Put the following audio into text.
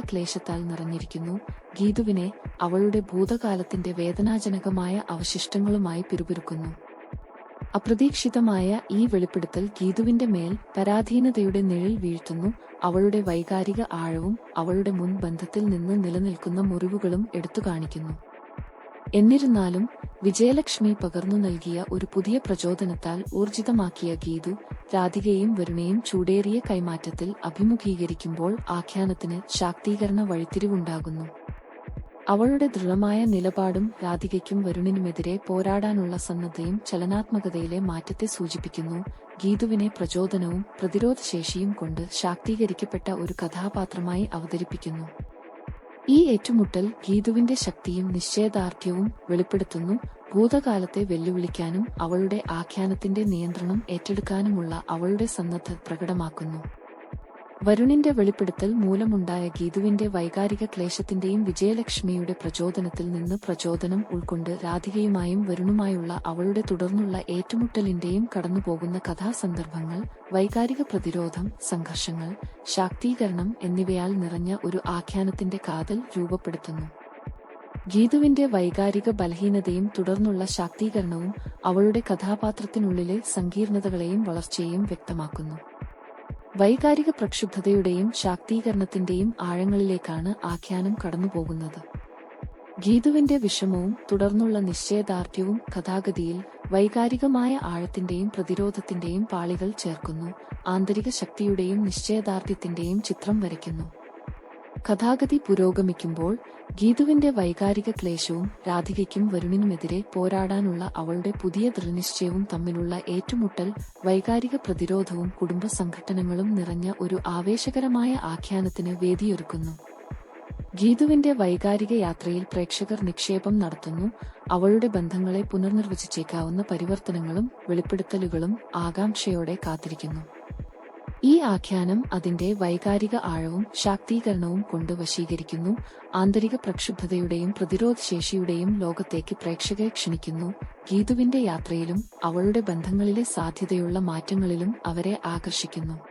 ക്ലേശത്താൽ നിറഞ്ഞിരിക്കുന്നു. ഗീതുവിനെ അവളുടെ ഭൂതകാലത്തിന്റെ വേദനാജനകമായ അവശിഷ്ടങ്ങളുമായി പിറുപിറുക്കുന്നു. അപ്രതീക്ഷിതമായ ഈ വെളിപ്പെടുത്തൽ ഗീതുവിന്റെ മേൽ പരാധീനതയുടെ നിഴൽ വീഴ്ത്തുന്നു. അവളുടെ വൈകാരിക ആഴവും അവളുടെ മുൻ ബന്ധത്തിൽ നിന്ന് നിലനിൽക്കുന്ന മുറിവുകളും എടുത്തുകാണിക്കുന്നു. എന്നിരുന്നാലും വിജയലക്ഷ്മി പകർന്നു നൽകിയ ഒരു പുതിയ പ്രചോദനത്താൽ ഊർജിതമാക്കിയ ഗീതു രാധികയെയും വരുണയെയും ചൂടേറിയ കൈമാറ്റത്തിൽ അഭിമുഖീകരിക്കുമ്പോൾ ആഖ്യാനത്തിന് ശാക്തീകരണ വഴിത്തിരിവുണ്ടാകുന്നു. അവളുടെ ദൃഢമായ നിലപാടും രാധികയ്ക്കും വരുണിനുമെതിരെ പോരാടാനുള്ള സന്നദ്ധയും ചലനാത്മകതയിലെ മാറ്റത്തെ സൂചിപ്പിക്കുന്നു. ഗീതുവിനെ പ്രചോദനവും പ്രതിരോധശേഷിയും കൊണ്ട് ശാക്തീകരിക്കപ്പെട്ട ഒരു കഥാപാത്രമായി അവതരിപ്പിക്കുന്നു. ഈ ഏറ്റുമുട്ടൽ ഗീതുവിന്റെ ശക്തിയും നിശ്ചയദാർഢ്യവും വെളിപ്പെടുത്തുന്നു. ഭൂതകാലത്തെ വെല്ലുവിളിക്കാനും അവളുടെ ആഖ്യാനത്തിന്റെ നിയന്ത്രണം ഏറ്റെടുക്കാനുമുള്ള അവളുടെ സന്നദ്ധത പ്രകടമാക്കുന്നു. വരുണിന്റെ വെളിപ്പെടുത്തൽ മൂലമുണ്ടായ ഗീതുവിന്റെ വൈകാരിക ക്ലേശത്തിന്റെയും വിജയലക്ഷ്മിയുടെ പ്രചോദനത്തിൽ നിന്ന് പ്രചോദനം ഉൾക്കൊണ്ട് രാധികയുമായും വരുണുമായുള്ള അവളുടെ തുടർന്നുള്ള ഏറ്റുമുട്ടലിന്റെയും കടന്നുപോകുന്ന കഥാസന്ദർഭങ്ങൾ വൈകാരിക പ്രതിരോധം, സംഘർഷങ്ങൾ, ശാക്തീകരണം എന്നിവയാൽ നിറഞ്ഞ ഒരു ആഖ്യാനത്തിന്റെ കാതൽ രൂപപ്പെടുത്തുന്നു. ഗീതുവിന്റെ വൈകാരിക ബലഹീനതയും തുടർന്നുള്ള ശാക്തീകരണവും അവളുടെ കഥാപാത്രത്തിനുള്ളിലെ സങ്കീർണതകളെയും വളർച്ചയെയും വ്യക്തമാക്കുന്നു. വൈകാരിക പ്രക്ഷുബ്ധതയുടെയും ശാക്തീകരണത്തിന്റെയും ആഴങ്ങളിലേക്കാണ് ആഖ്യാനം കടന്നുപോകുന്നത്. ഗീതുവിന്റെ വിഷമവും തുടർന്നുള്ള നിശ്ചയദാർഢ്യവും കഥാഗതിയിൽ വൈകാരികമായ ആഴത്തിന്റെയും പ്രതിരോധത്തിന്റെയും പാളികൾ ചേർക്കുന്നു. ആന്തരിക ശക്തിയുടെയും നിശ്ചയദാർഢ്യത്തിന്റെയും ചിത്രം വരയ്ക്കുന്നു. കഥാഗതി പുരോഗമിക്കുമ്പോൾ ഗീതുവിന്റെ വൈകാരിക ക്ലേശവും രാധികയ്ക്കും വരുണിനുമെതിരെ പോരാടാനുള്ള അവളുടെ പുതിയ ദൃഢനിശ്ചയവും തമ്മിലുള്ള ഏറ്റുമുട്ടൽ വൈകാരിക പ്രതിരോധവും കുടുംബ സംഘട്ടനങ്ങളും നിറഞ്ഞ ഒരു ആവേശകരമായ ആഖ്യാനത്തിന് വേദിയൊരുക്കുന്നു. ഗീതുവിന്റെ വൈകാരിക യാത്രയിൽ പ്രേക്ഷകർ നിക്ഷേപം നടത്തുന്നു. അവളുടെ ബന്ധങ്ങളെ പുനർനിർവചിച്ചേക്കാവുന്ന പരിവർത്തനങ്ങളും വെളിപ്പെടുത്തലുകളും ആകാംക്ഷയോടെ കാത്തിരിക്കുന്നു. ഈ ആഖ്യാനം അതിന്റെ വൈകാരിക ആഴവും ശാക്തീകരണവും കൊണ്ട് വശീകരിക്കുന്നു. ആന്തരിക പ്രക്ഷുബ്ധതയുടെയും പ്രതിരോധശേഷിയുടെയും ലോകത്തേക്ക് പ്രേക്ഷകരെ ക്ഷണിക്കുന്നു. ഗീതുവിന്റെ യാത്രയിലും അവളുടെ ബന്ധങ്ങളിലെ സാധ്യതയുള്ള മാറ്റങ്ങളിലും അവരെ ആകർഷിക്കുന്നു.